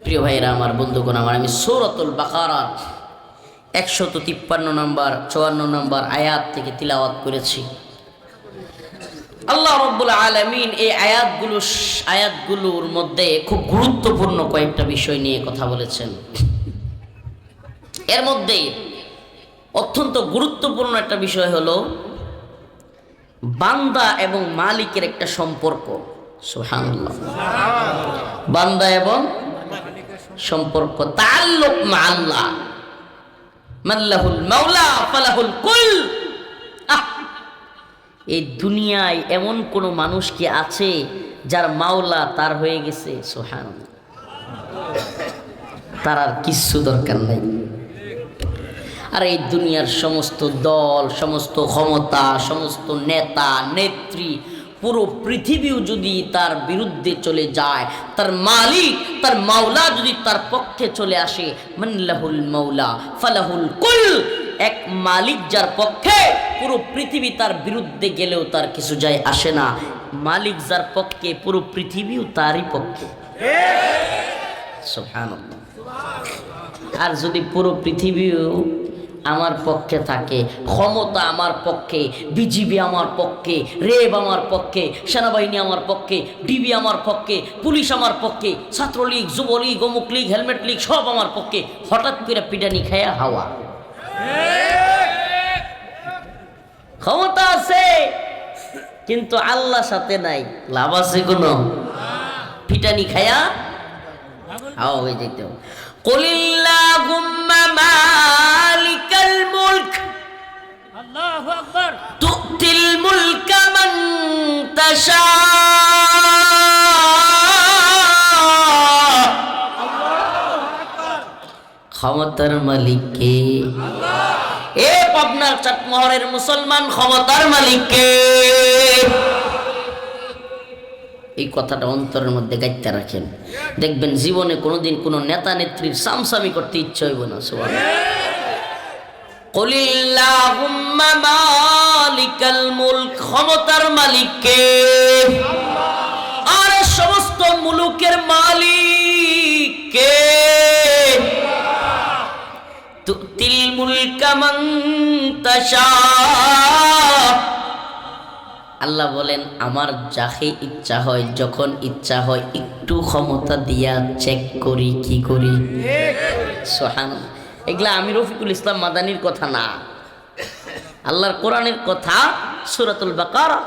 প্রিয় ভাইরা আমার, বন্ধুগণ আমার, আমি সূরাতুল বাকারার 153 নম্বর 54 নম্বর আয়াত থেকে তিলাওয়াত করেছি। আল্লাহ রাব্বুল আলামিন এই আয়াতগুলোর মধ্যে খুব গুরুত্বপূর্ণ কয়েকটা বিষয় নিয়ে কথা বলেছেন। এর মধ্যে অত্যন্ত গুরুত্বপূর্ণ একটা বিষয় হলো বান্দা এবং মালিকের একটা সম্পর্ক। সুবহানাল্লাহ। বান্দা এবং সম্পর্ক, তাআল্লুক মা আল্লাহ, মাল্লাহুল মাওলা ফালাহুল কুল। এই দুনিয়ায় এমন কোন মানুষ কি আছে যার মাওলা তার হয়ে গেছে? সুবহানাল্লাহ। তার আর কিছু দরকার নাই। আর এই দুনিয়ার সমস্ত দল, সমস্ত ক্ষমতা, সমস্ত নেতা নেত্রী, পুরো পৃথিবীও যদি তার বিরুদ্ধে চলে যায়, তার মালিক, তার মাওলা যদি তার পক্ষে চলে আসে, মাল্লাহুল মাওলা ফালাহুল কুল। এক মালিক যার পক্ষে, পুরো পৃথিবী তার বিরুদ্ধে গেলেও তার কিছু যায় আসে না। মালিক যার পক্ষে, পুরো পৃথিবীও তারই পক্ষে। সুবহানাল্লাহ। আর যদি পুরো পৃথিবীও আমার পক্ষে থাকে, ক্ষমতা আমার পক্ষে, বিজিবি আমার পক্ষে, রেব আমার পক্ষে, সেনাবাহিনী আমার পক্ষে, ডিবি আমার পক্ষে, পুলিশ আমার পক্ষে, ছাত্রলীগ, যুবলীগ, অমুক লীগ, হেলমেট লীগ সব আমার পক্ষে, হঠাৎ করে পিটানি খায়া হাওয়া। ক্ষমতা আছে কিন্তু আল্লাহ সাথে নাই, লাভ আছে কোনো? পিটানি খায়া হাওয়া হয়ে যেতে হবে। কুলিল্লাহুম্মা মালিকাল মুলক, আল্লাহু আকবার, তুতিল মুলকা মান তাশা, ক্ষমতার মালিক কে? এ পাবনার চাটমোহরের মুসলমান, ক্ষমতার মালিক কে? এই কথাটা অন্তরের মধ্যে গাইতে রাখেন, দেখবেন জীবনে কোনোদিন কোনো নেতা নেত্রীর সামসামি করতে ইচ্ছা হইব না। কুলিল্লাহুম্মা মালিকাল মুলক, ক্ষমতার মালিক কে? আর সমস্ত মুলুকের মালিক কে? তুতিল মুলকা মান তাশা, আল্লাহ বলেন আমার যাকে ইচ্ছা হয়, যখন ইচ্ছা হয় একটু ক্ষমতা দিয়া চেক করি, কি করি। সুবহানাল্লাহ। এগুলা আমি রফিকুল ইসলাম মাদানির কথা না, আল্লাহর কোরআনের কথা। সূরাতুল বাকারা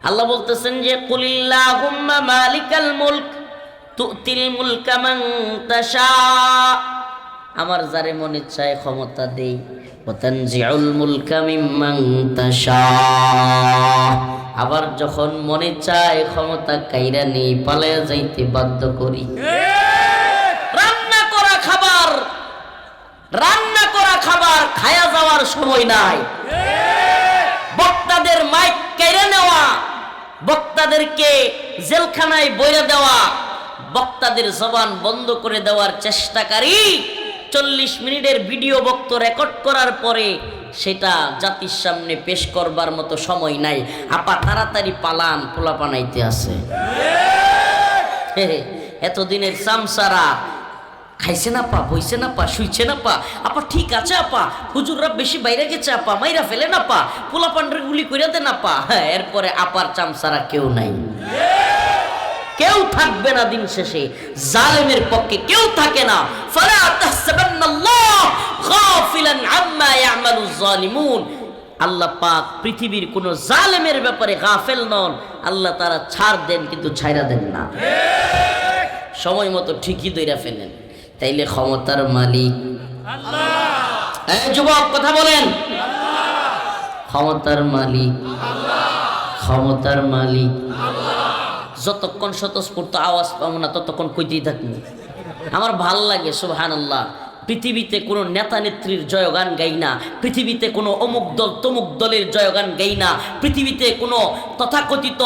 আল্লাহ বলতেছেন যে কুলিল্লাহুম্মা মালিকাল মুলক তুতিল মুলকা মান তাশা, আমার যারে মনে চায় ক্ষমতা দেই, ওয়াতানজিউল মুলকা মিম্মান তাশা, আবার যখন মনে চায় ক্ষমতা কাইরা নেই, পালায়া যাইতে বাধ্য করি। রান্না করা খাবার খায়া যাওয়ার সময় নাই। বক্তাদের মাইক কাইরা নেওয়া, বক্তাদেরকে জেলখানায় বইরা দেওয়া, বক্তাদের জবান বন্ধ করে দেওয়ার চেষ্টাকারী 40 মিনিটের ভিডিও বক্তব্য রেকর্ড করার পরে সেটা জাতির সামনে পেশ করবার মতো সময় নাই। আপা তাড়াতাড়ি পালান, পোলা পানাইতে আছে। এতদিনের সামসারা খাইছে না পা, বইছে না পা, শুইছে না পা, আপা ঠিক আছে আপা, হুজুররা বেশি বাইরে গেছে আপা, মাইরা ফেলে না পা, পোলা পান্ডার গুলি কইরা দে না পা। এরপরে আপার চামসারা কেউ নাই, কেউ থাকবে না। দিন শেষে জালেমের পক্ষে কেউ থাকে না। ফালা তাহসাবান্নাল্লাহ গাফিলান আম্মা ইয়ামালুজ জালিমুন, আল্লাহ পাক পৃথিবীর কোন জালেমের ব্যাপারে গাফেল নন। আল্লাহ তারা ছাড় দেন কিন্তু ছাইরা দেন না, সময় মতো ঠিকই দইরা ফেলেন। তাইলে ক্ষমতার মালিক আল্লাহ। এই যুবক কথা বলেন, ক্ষমতার মালিক আল্লাহ, ক্ষমতার মালিক আল্লাহ। যতক্ষণ স্বতঃস্ফূর্ত আওয়াজ পাবো না ততক্ষণ কইতেই থাকবো। আমার ভাল লাগে সুবহানাল্লাহ, পৃথিবীতে কোনো নেতা নেত্রীর জয়গান গাই না, পৃথিবীতে কোনো অমুক দল তমুক দলের জয়গান গাই না, পৃথিবীতে কোনো তথাকথিত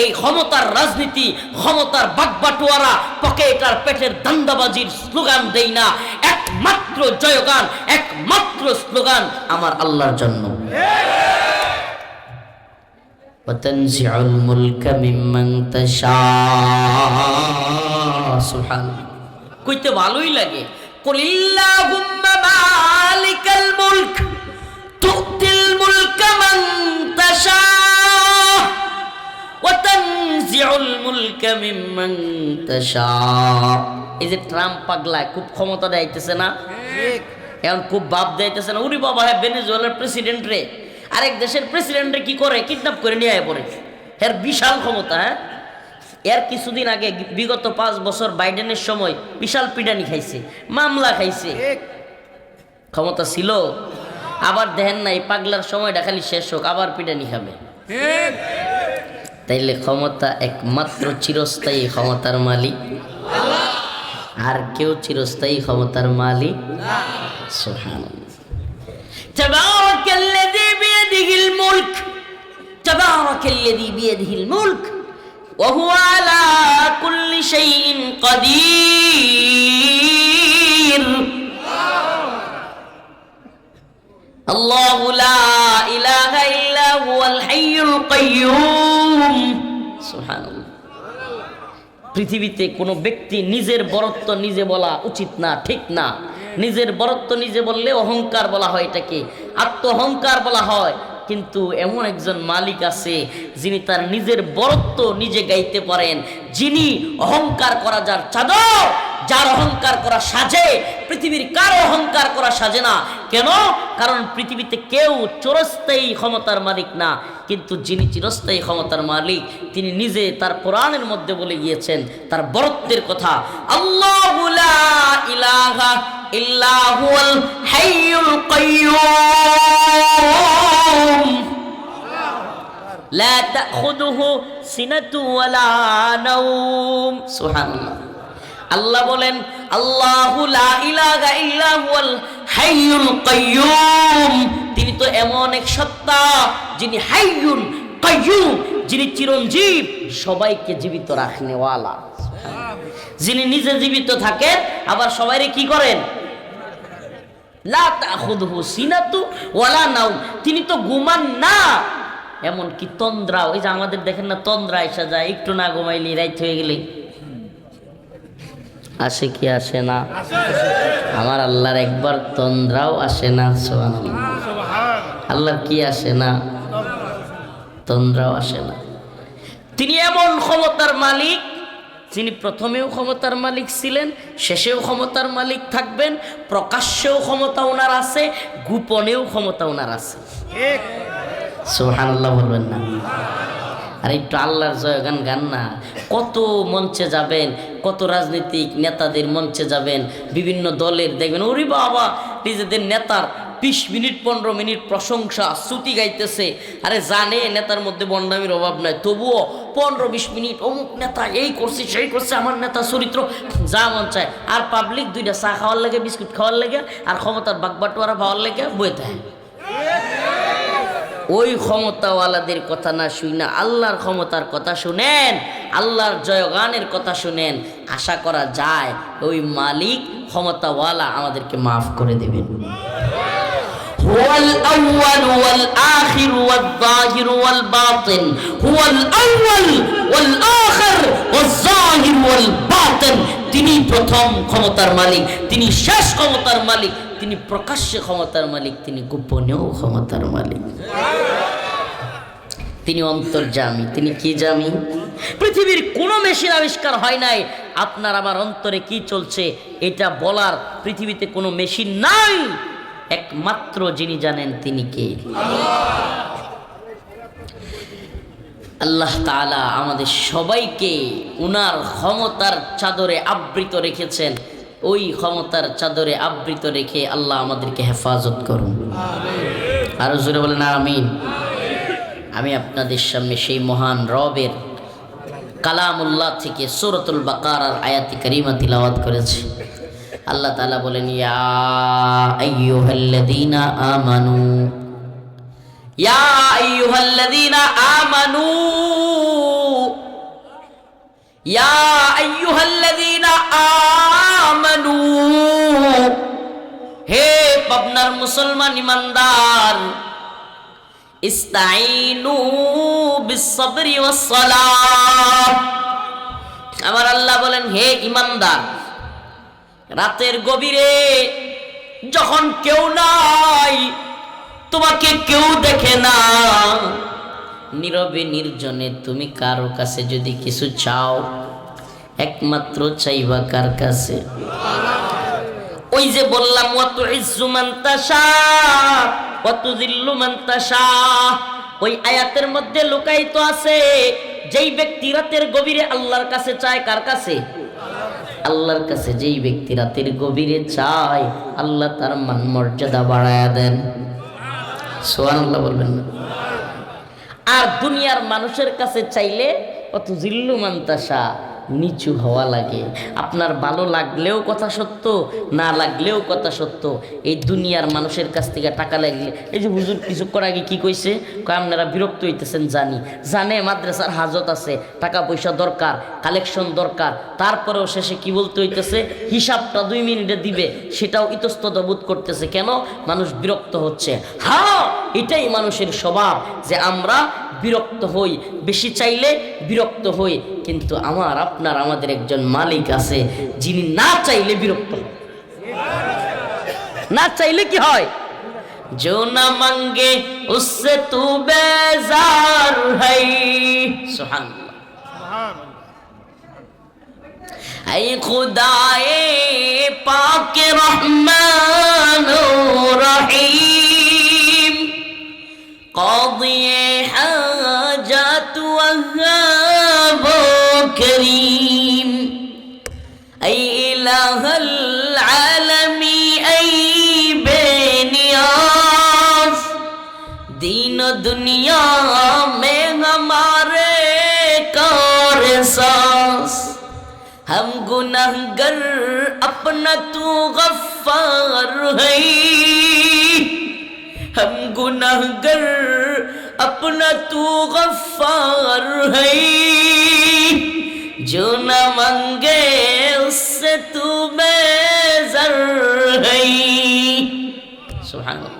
এই ক্ষমতার রাজনীতি, ক্ষমতার বাগবাটোয়ারা, পকেটার পেটের দান্দাবাজির স্লোগান দেই না। একমাত্র জয়গান, একমাত্র স্লোগান আমার আল্লাহর জন্য। ওয়াতানজিউল মুলকা মিম্মান তাশা, সুবহানাল্লাহ। কইতে ভালোই লাগে। কুলিল্লাহুম্মা মালিকাল মুলক তুতিল মুলকা মান তাশা ওয়া তানজিউল মুলকা মিম্মান তাশা। এই যে ট্রাম্প পাগলা খুব ক্ষমতা দেখাইতেছে না, এখন খুব ভাব দেখাইতেছে না। উরি বাবা, হ্যাঁ ভেনেজুয়েলার প্রেসিডেন্ট রে, আরেক দেশের প্রেসিডেন্ট রে কি করে, কিডন্যাপ করে নিয়ে আয় পড়ে। এর বিশাল ক্ষমতা। হ্যাঁ, এর কিছুদিন আগে বিগত 5 বছর বাইডেনের সময় বিশাল পিডানি খাইছে, মামলা খাইছে, ক্ষমতা ছিল। আবার দেখেন না, এই পাগলার সময়টা খালি শেষ হোক আবার পিডানি খাবে। তাইলে ক্ষমতা একমাত্র চিরস্থায়ী ক্ষমতার মালিক, আর কেউ চিরস্থায়ী ক্ষমতার মালিক না। সুবহানাল্লাহ। তাবারাকাল্লাযী বিয়াদিহিল মুলক, তাবারাকাল্লাযী বিয়াদিহিল মুলক ওয়া হুয়া আলা কুল্লি শাইইন কাদির। আল্লাহু লা ইলাহা ইল্লা হুয়াল হাইয়ুল কাইয়্যুম। সুবহানাল্লাহ। পৃথিবীতে কোনো ব্যক্তি নিজের বরত্ব নিজে বলা উচিত না, ঠিক না। নিজের বরত্ব নিজে বললে অহংকার বলা হয়, এটাকে আত্ম অহংকার বলা হয়। কিন্তু এমন একজন মালিক আছে যিনি তার নিজের বরত্ব নিজে গাইতে পারেন, যিনি অহংকার করা যার চাদর, যার অহংকার করা সাজে, পৃথিবীর কারো অহংকার করা সাজে না। কেন? কারণ পৃথিবীতে কেউ চিরস্থায়ী ক্ষমতার মালিক না, কিন্তু যিনি চিরস্থায়ী ক্ষমতার মালিক তিনি নিজে তার কোরআনের মধ্যে বলে গিয়েছেন তার বরত্বের কথা। আল্লাহু লা ইলাহা ইল্লা হুয়াল হাইয়ুল কাইয়্যুম লা তাখুযুহু সিনাতু ওয়ালা নাওম। সুবহানাল্লাহ। আল্লাহ বলেন আল্লাহু লা ইলাহা ইল্লা হুয়াল হাইয়ুল কাইয়্যুম, তিনি তো এমন এক সত্তা যিনি হাইয়ুন কাইয়্যুম, যিনি চিরঞ্জীব, সবাইকে জীবিত রাখনেওয়ালা, যিনি নিজে জীবিত থাকেন আবার সবাইরে কি করেন, লা তাখুযুহু সিনাতু ওয়ালা নাওম, তিনি তো ঘুমান না। এমন কি তন্দ্রা, ওই যে আমাদের দেখেন না তন্দ্রা এসে যায়, একটু না ঘুমাইলি রাত হয়ে গেলে আসে কি আসে না? আমার আল্লাহর একবার তন্দ্রাও আসে না। সুবহানাল্লাহ। আল্লাহর কি আসে না? তন্দ্রাও আসে না। তিনি এমন ক্ষমতার মালিক, যিনি প্রথমেও ক্ষমতার মালিক ছিলেন, শেষেও ক্ষমতার মালিক থাকবেন। প্রকাশ্যেও ক্ষমতা ওনার আছে, গোপনেও ক্ষমতা ওনার আছে। সুবহানাল্লাহ বলবেন না? আর একটু আল্লাহর জয়গান গান না। কত মঞ্চে যাবেন, কত রাজনৈতিক নেতাদের মঞ্চে যাবেন, বিভিন্ন দলের দেখবেন ওরে বাবা নিজেদের নেতার 20 মিনিট 15 মিনিট প্রশংসা স্তুতি গাইতেছে। আরে জানে নেতার মধ্যে বন্ডামির অভাব নাই, তবুও 15-20 মিনিট অমুক নেতা এই করছে সেই করছে, আমার নেতা চরিত্র, যা মন চায়। আর পাবলিক 2টা চা খাওয়ার লেগে, বিস্কুট খাওয়ার লেগে, আর ক্ষমতার বাগবাটোয়ারা খাওয়ার লেগে বয়ে থাকে। ওই ক্ষমতাওয়ালাদের কথা না শুনে আল্লাহর ক্ষমতার কথা শুনেন, আল্লাহর জয়গানের কথা শুনেন। আশা করা যায় ওই মালিক ক্ষমতাওয়ালা আমাদেরকে মাফ করে দেবেন। হুয়াল আউয়াল ওয়াল আখির ওয়াল যাহির ওয়াল বাতিন, হুয়াল আউয়াল ওয়াল আখির ওয়াল যাহির ওয়াল বাতিন। তিনি প্রথম ক্ষমতার মালিক, তিনি শেষ ক্ষমতার মালিক, তিনি প্রকাশ্যে ক্ষমতার মালিক, তিনি গোপনেও ক্ষমতার মালিক। তিনি অন্তর্যামী। তিনি কি জামি? পৃথিবীর কোনো মেশিন আবিষ্কার হয় নাই আপনার আমার অন্তরে কি চলছে এটা বলার, পৃথিবীতে কোনো মেশিন নাই। একমাত্র যিনি জানেন তিনি কে? আল্লাহ তাআলা আমাদের সবাইকে উনার ক্ষমতার চাদরে আবৃত রেখেছেন। ওই ক্ষমতার চাদরে আবৃত রেখে আল্লাহ আমাদেরকে হেফাজত করুন। আরো জোরে বলেন আমিন। আমি আপনাদের সামনে সেই মহান রবের কালামুল্লাহ থেকে সূরাতুল বাকারার আয়াতে কারিমা তিলাওয়াত করেছি। আল্লাহ তাআলা বলেন ইয়া আইয়ুহাল্লাযীনা আমানু, ইয়া আইয়ুহাল্লাযীনা আমানু, ইয়া আইয়ুহাল্লাযীনা আমানু, হে পাবনার মুসলমান ইমানদার, ইস্তাইনু বিস-সাবরি ওয়াস-সালাহ। আমার আল্লাহ বলেন হে ইমানদার, রাতের গভীরে যখন কেউ নাই, তোমাকে কেউ দেখে না, নীরবে নির্জনে তুমি কারো কাছে যদি কিছু চাও, একমাত্র চাইবা কার কাছে? ওই যে বললাম ওয়া তুইজ্জু মান তাশা ওয়া তুযিল্লু মান তাশা, ওই আয়াতের মধ্যে লুকায়িত আছে যেই ব্যক্তি রাতের গভীরে আল্লাহর কাছে চায়, কার কাছে? আল্লাহর কাছে। যেই ব্যক্তি রাতের গভীরে চায়, আল্লাহ তার মান মর্যাদা বাড়ায়া দেন। সুবহানাল্লাহ বলবেন না? আর দুনিয়ার মানুষের কাছে চাইলে অত জিল্লু মান্তাসা, নিচু হওয়া লাগে। আপনার ভালো লাগলেও কথা সত্য, না লাগলেও কথা সত্য। এই দুনিয়ার মানুষের কাছ থেকে টাকা লাগলে, এই যে হুজুর কিছুক্ষণ আগে কি কইছে, আপনারা বিরক্ত হইতেছেন জানি, জানে মাদ্রাসার হাজত আছে, টাকা পয়সা দরকার, কালেকশন দরকার, তারপরেও শেষে কি বলতে হইতেছে, হিসাবটা 2 মিনিটে দিবে, সেটাও ইতস্তত বোধ করতেছে। কেন? মানুষ বিরক্ত হচ্ছে। হ্যাঁ, এটাই মানুষের স্বভাব যে আমরা বিরক্ত হই, বেশি চাইলে বিরক্ত হই। কিন্তু আপনার আমাদের একজন মালিক আছে যিনি না চাইলে বিরক্ত হয়। না চাইলে কি হয়? जो ना मांगे उससे तू बेजार है। सुभान अल्लाह। ऐ खुदाए पाक रहमान रहीम, क़ादिए हाजत वहाब करीम, ऐ इलाहल आलमी, ऐ बेनियाज़, दीन दुनिया में हमारे कारसाज़, हम गुनहगर अपना तू गफ्फार है, हम गुनहगर अपना तू गफ्फार है, जो न मांगे उससे तू बेज़र है। सुभान अल्लाह।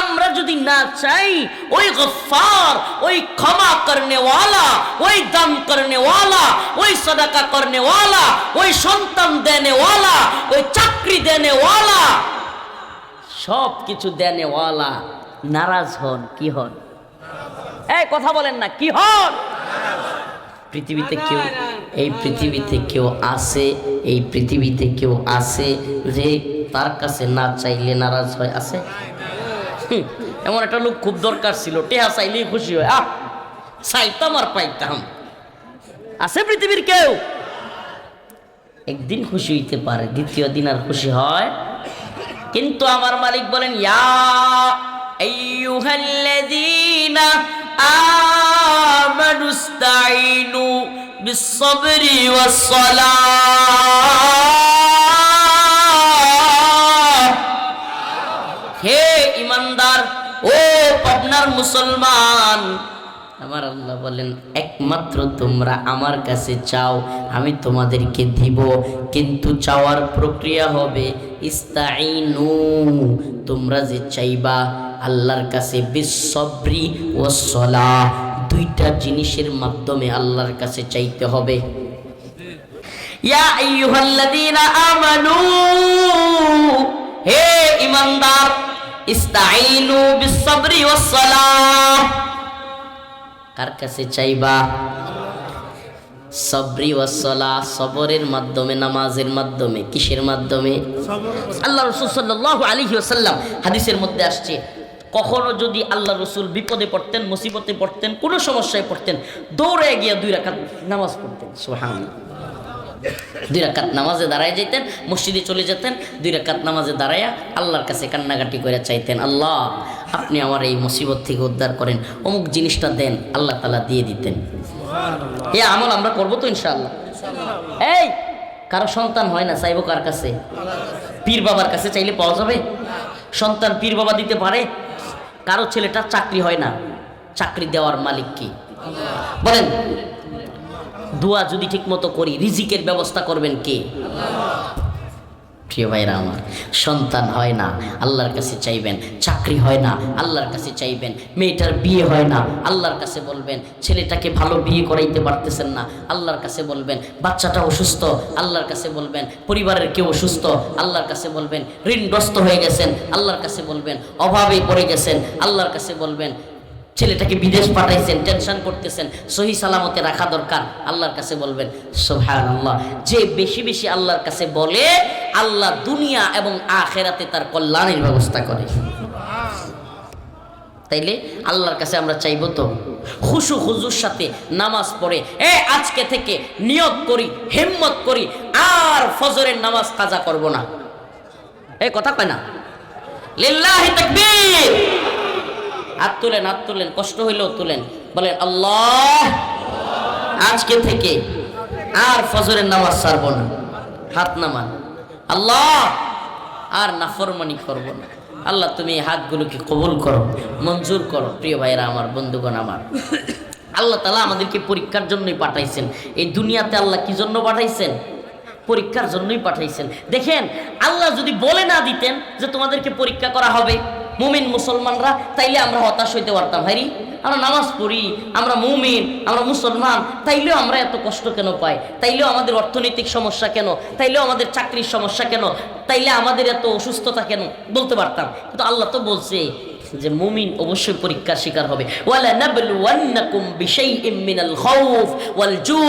আমরা যদি না চাই, ওই গফফার, ওই ক্ষমা করনে ওয়ালা, ওই দান করনে ওয়ালা, ওই সদকা করনে ওয়ালা, ওই সন্তান দেনে ওয়ালা, ওই চাকরি দেনে ওয়ালা, সব কিছু দেনে ওয়ালা নারাজ হন, কি হন? এই কথা বলেন না, কি হন? পৃথিবীতে কেউ, এই পৃথিবীতে কেউ আছে, এই পৃথিবীতে কেউ আছে যে তার কাছে না চাইলে নারাজ হয়? আছে? এমন একটা লোক খুব দরকার ছিল, টেহা চাইলেই খুশি হয়, চাইতাম আর পাইতাম। আছে পৃথিবীর কেউ? একদিন খুশি হইতে পারে, দ্বিতীয় দিন আর খুশি হয়? কিন্তু আমার মালিক বলেন, ইয়া আইয়ুহাল্লাযীনা আমানুস্তাঈনু বিস-সাবরি ওয়াস-সালাহ। হে ইমানদার, ও পাবনার মুসলমান, আমার আল্লাহ বলেন, একমাত্র তোমরা আমার কাছে চাও, আমি তোমাদেরকে দিব, কিন্তু চাওয়ার প্রক্রিয়া হবে ইস্তাঈনু, তোমরা যে চাইবা আল্লাহর কাছে বিস-সাবরি ওয়াস-সালাহ, দুইটা জিনিসের মাধ্যমে আল্লাহর কাছে চাইতে হবে। ইয়া আইয়ুহাল্লাযীনা আমানু, হে ইমানদার, ইস্তাঈনু বিস-সাবরি ওয়াস-সালাহ, কার কাছে চাইবা? সাবরি ওয়াস-সালাহ, সবরের মাধ্যমে, নামাজের মাধ্যমে। কিসের মাধ্যমে? আল্লাহ রাসূল সাল্লাল্লাহু আলাইহি ওয়াসাল্লাম হাদিসের মধ্যে আসছে, কখনো যদি আল্লাহ রাসূল বিপদে পড়তেন, মুসিবতে পড়তেন, কোনো সমস্যায় পড়তেন, দৌড়ে গিয়ে 2 রাকাত নামাজ পড়তেন। সুবহানাল্লাহ। 2 রাকাত নামাজে দাঁড়ায় যেতেন, মসজিদে চলে যেতেন, 2 রাকাত নামাজে দাঁড়ায়া আল্লাহর কাছে কান্নাকাটি করে চাইতেন, আল্লাহ আপনি আমার এই মুসিবত থেকে উদ্ধার করেন, অমুক জিনিসটা দেন, আল্লাহ তাআলা দিয়ে দিতেন। এই আমল আমরা করবো তো ইনশাআল্লাহ? এই কারো সন্তান হয় না, চাইবো কার কাছে? পীর বাবার কাছে চাইলে পাওয়া যাবে? সন্তান পীর বাবা দিতে পারে? কারো ছেলেটার চাকরি হয় না, চাকরি দেওয়ার মালিক কি? বলেন। দোয়া যদি ঠিক মতো করি, রিজিকের ব্যবস্থা করবেন কে? প্রিয় ভাইরা আমার, সন্তান হয় না, আল্লাহর কাছে চাইবেন। চাকরি হয় না, আল্লাহর কাছে চাইবেন। মেয়েটার বিয়ে হয় না, আল্লাহর কাছে বলবেন। ছেলেটাকে ভালো বিয়ে করাইতে পারতেছেন না, আল্লাহর কাছে বলবেন। বাচ্চাটা অসুস্থ, আল্লাহর কাছে বলবেন। পরিবারের কেউ অসুস্থ, আল্লাহর কাছে বলবেন। ঋণগ্রস্ত হয়ে গেছেন, আল্লাহর কাছে বলবেন। অভাবে পড়ে গেছেন, আল্লাহর কাছে বলবেন। ছেলেটাকে বিদেশ পাঠাইছেন, টেনশন করতেছেন, সহি সালামতে রাখা দরকার, আল্লাহর কাছে বলবেন। সুবহানাল্লাহ। যে বেশি বেশি আল্লাহর কাছে বলে, আল্লাহ দুনিয়া এবং আখিরাতে তার কল্যাণের ব্যবস্থা করে। তাইলে আল্লাহর কাছে আমরা চাইবো তো খুশু খুজুর সাথে নামাজ পড়ে আজকে থেকে নিয়ত করি, হিম্মত করি, আর ফজরের নামাজ কাজা করব না। এই কথা কয় না? লিল্লাহি তাকবীর। হাত তুলেন, হাত তুলেন, কষ্ট হইলেও তুলেন, বলেন আল্লাহ, আজকে থেকে আর ফজরের নামাজ ছাড়ব না। হাত নামান। আল্লাহ, আর নাফরমানি করব না। আল্লাহ তুমি এই হাতগুলোকে কবুল করো, মঞ্জুর করো। প্রিয় ভাইরা আমার, বন্ধুগণ আমার, আল্লাহ তাআলা আমাদেরকে পরীক্ষার জন্যই পাঠাইছেন। এই দুনিয়াতে আল্লাহ কি জন্য পাঠাইছেন? পরীক্ষার জন্যই পাঠাইছেন। দেখেন, আল্লাহ যদি বলে না দিতেন যে তোমাদেরকে পরীক্ষা করা হবে মুমিন মুসলমানরা, তাইলে আমরা হতাশ হইতে পারতাম। ভাইরি, আমরা নামাজ পড়ি, আমরা মুমিন, আমরা মুসলমান, তাইলেও আমরা এত কষ্ট কেন পাই? তাইলেও আমাদের অর্থনৈতিক সমস্যা কেন? তাইলেও আমাদের চাকরির সমস্যা কেন? তাইলে আমাদের এত অসুস্থতা কেন? বলতে পারতাম। কিন্তু আল্লাহ তো বলছে যে মুমিন অবশ্যই পরীক্ষার শিকার হবে। ওয়ালা নাবলুওয়ান্নাকুম বিশাইইম মিনাল খাউফ ওয়াল জু'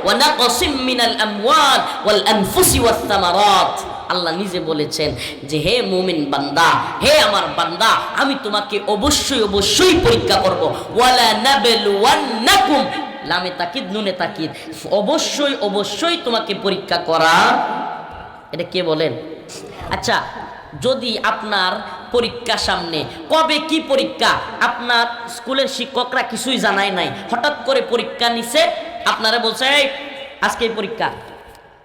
ওয়া নাকসিম মিনাল আমওয়াল ওয়াল আনফুসি ওয়াস সামারাত। আল্লাহ নিজে বলেছেন যে হে মুমিন বান্দা, হে আমার বান্দা, আমি তোমাকে অবশ্যই অবশ্যই পরীক্ষা করব। ওয়ালা নাবলুওয়ান্নাকুম, লামে তাকিদ নুনে তাকিদ, অবশ্যই অবশ্যই তোমাকে পরীক্ষা করা। এটা কে বলেন? আচ্ছা, যদি আপনার পরীক্ষা সামনে, কবে কি পরীক্ষা আপনার স্কুলের শিক্ষকরা কিছুই জানায় নাই, হঠাৎ করে পরীক্ষা নিছে, আপনারা বলছে এই আজকে পরীক্ষা,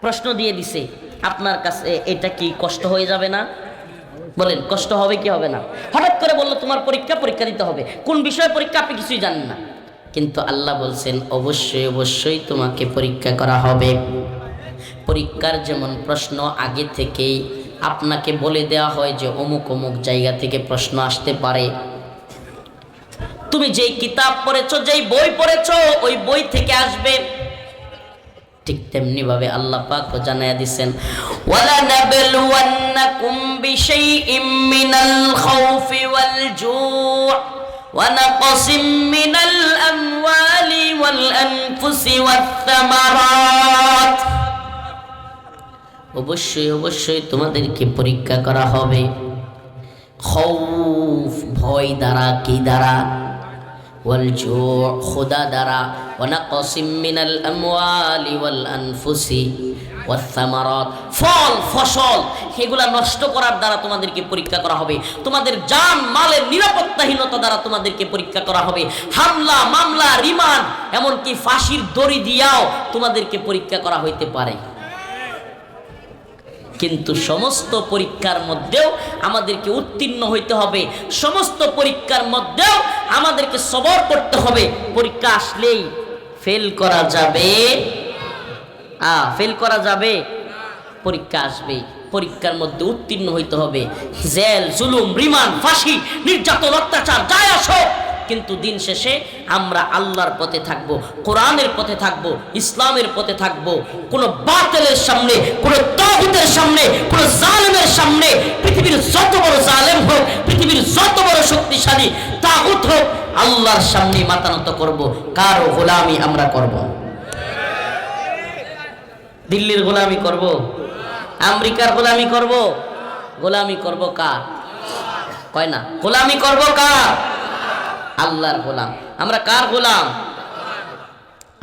প্রশ্ন দিয়ে দিছে, আপনার কাছে এটা কি কষ্ট হয়ে যাবে না? বলেন, কষ্ট হবে কি হবে না? হঠাৎ করে বললো তোমার পরীক্ষা, পরীক্ষা দিতে হবে, কোন বিষয়ে পরীক্ষা আপনি কিছুই জানেন না। কিন্তু আল্লাহ বলছেন অবশ্যই অবশ্যই তোমাকে পরীক্ষা করা হবে। পরীক্ষার যেমন প্রশ্ন আগে থেকেই আপনাকে বলে দেওয়া হয় যে অমুক অমুক জায়গা থেকে প্রশ্ন আসতে পারে, তুমি যেই কিতাব পড়েছো, যেই বই পড়েছো, ওই বই থেকে আসবে। ঠিক তেমনি ভাবে আল্লাহ পাক জানায়া দিবেন, ওয়ালা নাবলুওয়ান্নাকুম বিশাইইম মিনাল খাউফি ওয়াল জু' ওয়া নাকসিম মিনাল আমওয়ালি ওয়াল আনফুসি ওয়াস সামারাত। অবশ্যই অবশ্যই তোমাদেরকে পরীক্ষা করা হবে। খৌফ, ভয় দ্বারা, কি দ্বারা? ওয়াল জু' খোদা দ্বারা, ওয়া নাকসিম মিনাল আমওয়ালি ওয়াল আনফুসি ওয়াস সামারাত, ফল ফসল এগুলা নষ্ট করার দ্বারা তোমাদেরকে পরীক্ষা করা হবে। তোমাদের জান মালের নিরাপত্তাহীনতা দ্বারা তোমাদেরকে পরীক্ষা করা হবে। হামলা, মামলা, রিমান্ড, এমনকি ফাঁসির দড়ি দিয়াও তোমাদেরকে পরীক্ষা করা হইতে পারে। কিন্তু সমস্ত পরীক্ষার মধ্যেও আমাদেরকে উত্তীর্ণ হইতে হবে, সমস্ত পরীক্ষার মধ্যেও আমাদেরকে সবর করতে হবে। পরীক্ষা আসলেই ফেল করা যাবে? ফেল করা যাবে? পরীক্ষা আসবে, পরীক্ষার মধ্যে উত্তীর্ণ হইতে হবে। জেল, জুলুম, রিমান্ড, ফাঁসি, নির্যাতন, অত্যাচার যাই আসো, কিন্তু দিন শেষে আমরা আল্লাহর পথে থাকব, কোরআনের পথে থাকব, ইসলামের পথে থাকব। কোনো বাতিলের সামনে, কোনো তাগুতের সামনে, কোনো জালেমের সামনে, পৃথিবীর যত বড় জালেম হোক, পৃথিবীর যত বড় শক্তিশালী তাগুত হোক, আল্লাহর সামনে মাথা নত করব। কারো গোলামি আমরা করব? দিল্লির গোলামি করব? আমেরিকার গোলামি করব? গোলামি করব কার? কয় না, গোলামি করব কার? আল্লাহর গোলাম। আমরা কার গোলাম?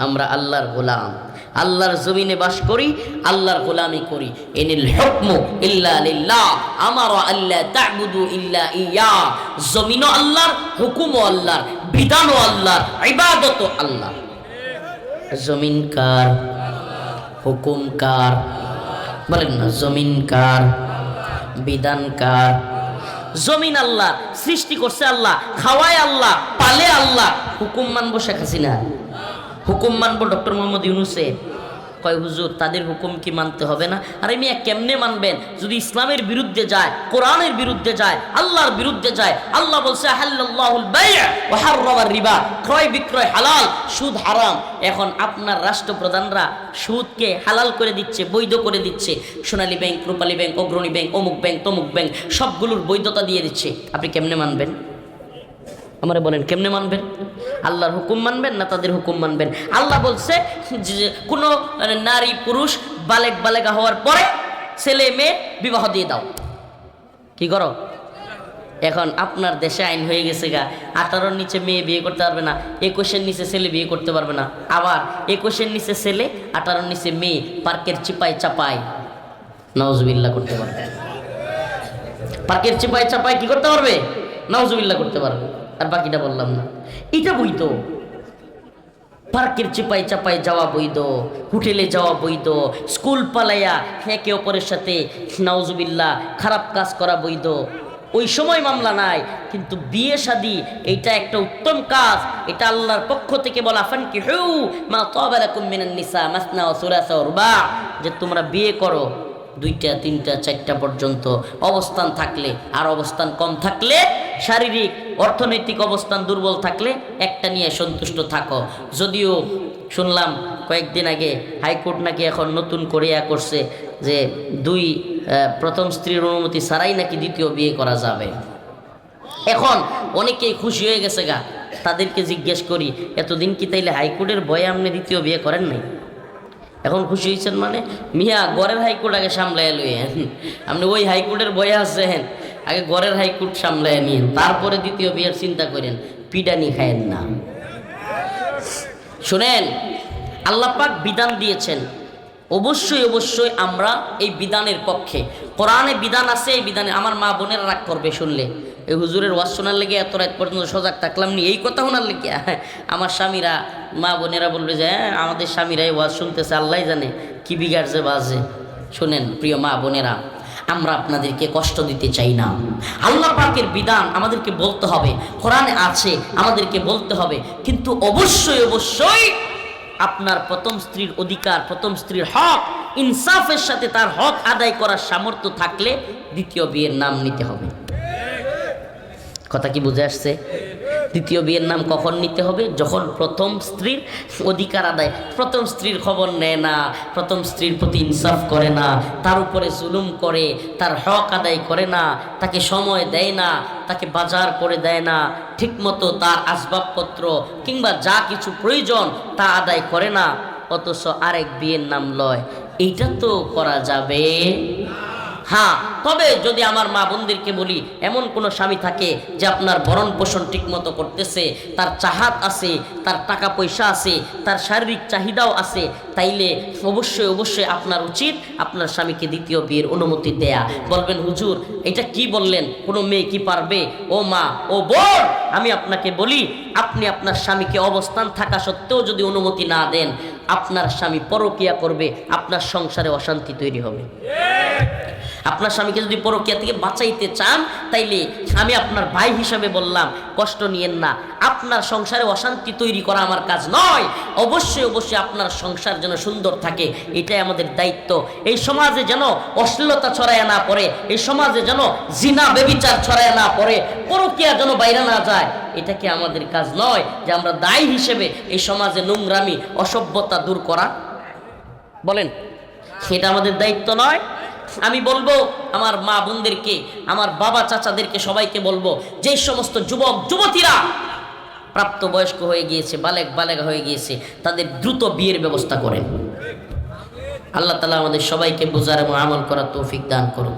আমরা আল্লাহর গোলাম। আল্লাহর জমিনে বাস করি, আল্লাহর গোলামি করি। ইনিল হুকমু ইল্লা লিল্লাহ, আমারা আল্লা তা'বুদু ইল্লা ইয়া। জমিনও আল্লাহর, হুকুমও আল্লাহর, বিধানও আল্লাহর, ইবাদতও আল্লাহর। জমিন কার? হুকুম কার? বলেন না, জমিন কার? বিধান কার? জমিন আল্লাহ, সৃষ্টি করছে আল্লাহ, খাওয়ায় আল্লাহ, পালে আল্লাহ। হুকুম মানবো শেখ হাসিনা, হুকুম মানবো ডক্টর মোহাম্মদ ইউনূসের, কয় হুজুর তাদের হুকুম কি মানতে হবে না? আরে মিয়া কেমনে মানবেন যদি ইসলামের বিরুদ্ধে যায়, কোরআনের বিরুদ্ধে যায়, আল্লাহর বিরুদ্ধে যায়? আল্লাহ বলছে হাল্লাল্লাহুল বাই' ওয়া হাররামার রিবা, ক্রয় বিক্রয় হালাল, সুদ হারাম। এখন আপনার রাষ্ট্রপ্রধানরা সুদকে হালাল করে দিচ্ছে, বৈধ করে দিচ্ছে। সোনালী ব্যাংক, রূপালী ব্যাংক, অগ্রণী ব্যাংক, অমুক ব্যাংক, তমুক ব্যাংক সবগুলোর বৈধতা দিয়ে দিচ্ছে। আপনি কেমনে মানবেন? আমারে বলেন কেমনে মানবেন? আল্লাহর হুকুম মানবেন না তাদের হুকুম মানবেন? আল্লাহ বলছে যে কোনো নারী পুরুষ বালেগা হওয়ার পরে ছেলে মেয়ে বিবাহ দিয়ে দাও। কি করো? এখন আপনার দেশে আইন হয়ে গেছে গা 18-র নিচে মেয়ে বিয়ে করতে পারবে না, 21-এর নিচে ছেলে বিয়ে করতে পারবে না। আবার 21-এর নিচে ছেলে, 18-র নিচে মেয়ে পার্কের চিপায় চাপায় নাউজুবিল্লাহ করতে পারবে। পার্কের চিপায় চাপায় কি করতে পারবে? নাউজুবিল্লাহ করতে পারবে। আর বাকিটা বললাম না, এটা বৈধ। পার্কের চিপাই চাপাই যাওয়া বৈধ, হোটেলে যাওয়া বৈধ, স্কুল পালাইয়া একে অপরের সাথে নাউজুবিল্লাহ খারাপ কাজ করা বৈধ। ওই সময় মামলা নাই, কিন্তু বিয়ে শাদী এইটা একটা উত্তম কাজ। এটা আল্লাহর পক্ষ থেকে বলা, ফানকিহু মা তাবা লাকুম মিনান নিসা মাসনা ওয়া সুলাসা ওয়া রুবা', যে তোমরা বিয়ে করো 2টা 3টা 4টা পর্যন্ত অবস্থান থাকলে, আর অবস্থান কম থাকলে, শারীরিক অর্থনৈতিক অবস্থান দুর্বল থাকলে একটা নিয়ে সন্তুষ্ট থাকো। যদিও শুনলাম কয়েকদিন আগে হাইকোর্ট নাকি এখন নতুন করে করছে যে প্রথম স্ত্রীর অনুমতি ছাড়াই নাকি দ্বিতীয় বিয়ে করা যাবে। এখন অনেকেই খুশি হয়ে গেছে গা। তাদেরকে জিজ্ঞেস করি, এতদিন কি তাইলে হাইকোর্টের ভয়ে আপনি দ্বিতীয় বিয়ে করেন নাই? এখন খুশি হয়েছেন মানে? মিয়া গড়ের হাইকোর্ট আগে সামলায় লইয়েন। আপনি ওই হাইকোর্টের বয়ে আছেন, আগে গড়ের হাইকোর্ট সামলায় নিন, তারপরে দ্বিতীয় বিয়ের চিন্তা করেন। পিডানি খায়েন না। শুনেন, আল্লাহ পাক বিধান দিয়েছেন, অবশ্যই অবশ্যই আমরা এই বিধানের পক্ষে। কোরআনে বিধান আছে, এই বিধানে আমার মা বোনেরা রাগ করবে শুনলে। এই হুজুরের ওয়াজ শোনার লেগে এত রাত পর্যন্ত সজাগ থাকলাম নি, এই কথা শোনার লেগে আমার স্বামীরা, মা বোনেরা বলবে যে হ্যাঁ আমাদের স্বামীরা এই ওয়াজ শুনতেছে, আল্লাহ জানে কি বিগাড়ছে বাজে। শোনেন প্রিয় মা বোনেরা, আমরা আপনাদেরকে কষ্ট দিতে চাই না। আল্লাহ পাকের বিধান আমাদেরকে বলতে হবে, কোরআনে আছে আমাদেরকে বলতে হবে, কিন্তু অবশ্যই অবশ্যই আপনার প্রথম স্ত্রীর অধিকার, প্রথম স্ত্রীর হক ইনসাফের সাথে তার হক আদায় করার সামর্থ্য থাকলে দ্বিতীয় বিয়ের নাম নিতে হবে। কথা কি বুঝে আসছে? দ্বিতীয় বিয়ের নাম কখন নিতে হবে? যখন প্রথম স্ত্রীর অধিকার আদায়, প্রথম স্ত্রীর খবর নেয় না, প্রথম স্ত্রীর প্রতি ইনসাফ করে না, তার উপরে জুলুম করে, তার হক আদায় করে না, তাকে সময় দেয় না, তাকে বাজার করে দেয় না, ঠিকমতো তার আসবাবপত্র কিংবা যা কিছু প্রয়োজন তা আদায় করে না, অথচ আরেক বিয়ের নাম লয়। এইটা তো করা যাবে। হ্যাঁ, তবে যদি আমার মা বোনদেরকে বলি, এমন কোনো স্বামী থাকে যে আপনার ভরণ পোষণ ঠিক মতো করতেছে, তার চাহাত আছে, তার টাকা পয়সা আছে, তার শারীরিক চাহিদাও আছে, তাইলে অবশ্যই অবশ্যই আপনার উচিত আপনার স্বামীকে দ্বিতীয় বিয়ের অনুমতি দেয়া। বলবেন হুজুর এটা কি বললেন, কোনো মেয়ে কি পারবে? ও মা, ও বোন, আমি আপনাকে বলি, আপনি আপনার স্বামীকে অবস্থান থাকা সত্ত্বেও যদি অনুমতি না দেন, আপনার স্বামী পরকিয়া করবে, আপনার সংসারে অশান্তি তৈরি হবে। আপনার স্বামীকে যদি পরকিয়া থেকে বাঁচাইতে চান, তাইলে আমি আপনার ভাই হিসাবে বললাম, কষ্ট নিয়েন না। আপনার সংসারে অশান্তি তৈরি করা আমার কাজ নয়। অবশ্যই অবশ্যই আপনার সংসার যেন সুন্দর থাকে, এটাই আমাদের দায়িত্ব। এই সমাজে যেন অশ্লীলতা ছড়ায় না পড়ে, এই সমাজে যেন জিনা বেবিচার ছড়ায় না পড়ে, পরকিয়া যেন বাইরে না যায়, এটা কি আমাদের কাজ নয় যে আমরা দায়ী হিসেবে এই সমাজে নোংরামি অসভ্যতা দূর করা? বলেন, এটা আমাদের দায়িত্ব নয়? আমি বলবো আমার মা বোনদেরকে, আমার বাবা চাচাদেরকে, সবাইকে বলবো, যে সমস্ত যুবক যুবতীরা প্রাপ্তবয়স্ক হয়ে গিয়েছে, বালেগা হয়ে গিয়েছে, তাদের দ্রুত বিয়ের ব্যবস্থা করেন। আল্লাহ তাআলা আমাদের সবাইকে বুঝার এবং আমল করার তৌফিক দান করুন।